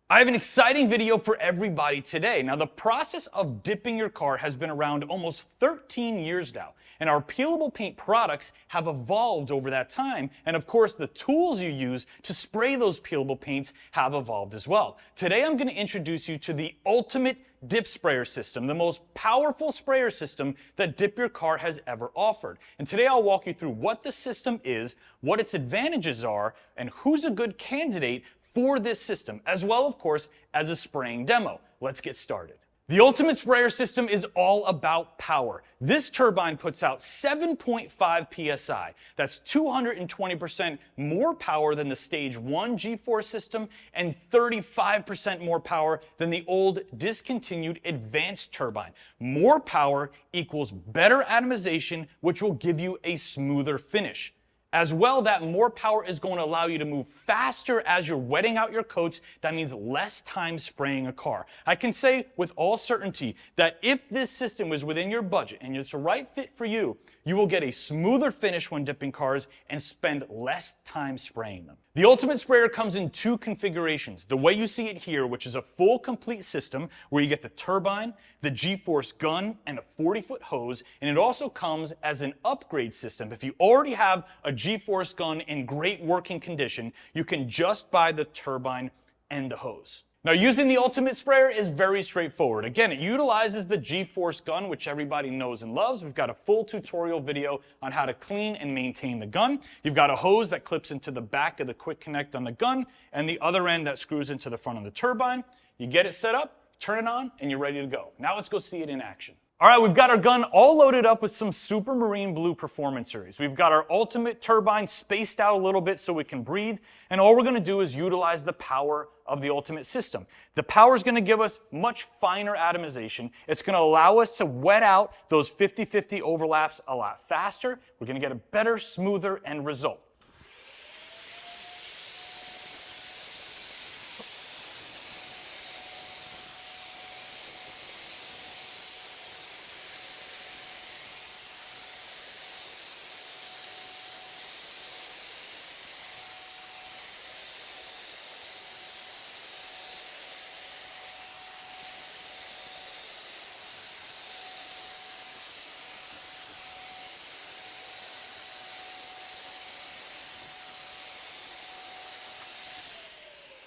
I have an exciting video for everybody today. Now, the process of dipping your car has been around almost 13 years now, and our peelable paint products have evolved over that time. And of course, the tools you use to spray those peelable paints have evolved as well. Today, I'm going to introduce you to the ultimate dip sprayer system, the most powerful sprayer system that DipYourCar has ever offered. And today I'll walk you through what the system is, what its advantages are, and who's a good candidate for this system, as well, of course, as a spraying demo. Let's get started. The ultimate sprayer system is all about power. This turbine puts out 7.5 psi. That's 220% more power than the Stage 1 G-Force system and 35% more power than the old discontinued advanced turbine. More power equals better atomization, which will give you a smoother finish. As well, that more power is going to allow you to move faster as you're wetting out your coats. That means less time spraying a car. I can say with all certainty that if this system was within your budget and it's the right fit for you, you will get a smoother finish when dipping cars and spend less time spraying them. The ultimate sprayer comes in two configurations. The way you see it here, which is a full complete system where you get the turbine, the G-Force gun, and a 40-foot hose. And it also comes as an upgrade system. If you already have a G-Force gun in great working condition, you can just buy the turbine and the hose. Now, using the ultimate sprayer is very straightforward. Again, it utilizes the G-Force gun, which everybody knows and loves. We've got a full tutorial video on how to clean and maintain the gun. You've got a hose that clips into the back of the quick connect on the gun and the other end that screws into the front of the turbine. You get it set up, turn it on, and you're ready to go. Now let's go see it in action. All right, we've got our gun all loaded up with some Super Marine Blue Performance Series. We've got our ultimate turbine spaced out a little bit so we can breathe, and all we're going to do is utilize the power of the ultimate system. The power is going to give us much finer atomization. It's going to allow us to wet out those 50-50 overlaps a lot faster. We're going to get a better, smoother end result.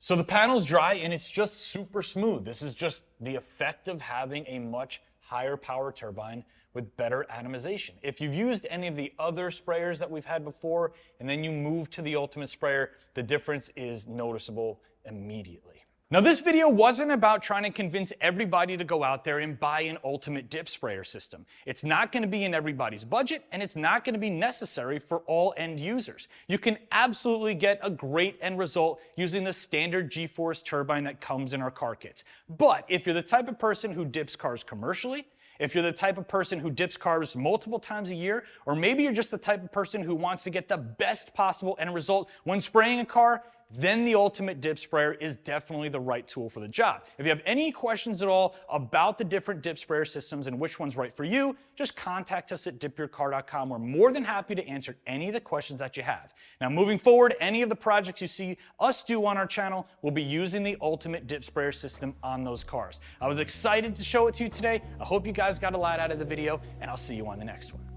So the panel's dry and it's just super smooth. This is just the effect of having a much higher power turbine with better atomization. If you've used any of the other sprayers that we've had before and then you move to the ultimate sprayer, the difference is noticeable immediately. Now, this video wasn't about trying to convince everybody to go out there and buy an ultimate dip sprayer system. It's not going to be in everybody's budget, and it's not going to be necessary for all end users. You can absolutely get a great end result using the standard G-Force turbine that comes in our car kits. But if you're the type of person who dips cars commercially, if you're the type of person who dips cars multiple times a year, or maybe you're just the type of person who wants to get the best possible end result when spraying a car, then the ultimate dip sprayer is definitely the right tool for the job. If you have any questions at all about the different dip sprayer systems and which one's right for you, just contact us at DipYourCar.com. We're more than happy to answer any of the questions that you have. Now, moving forward, any of the projects you see us do on our channel will be using the ultimate dip sprayer system on those cars. I was excited to show it to you today. I hope you guys got a lot out of the video, and I'll see you on the next one.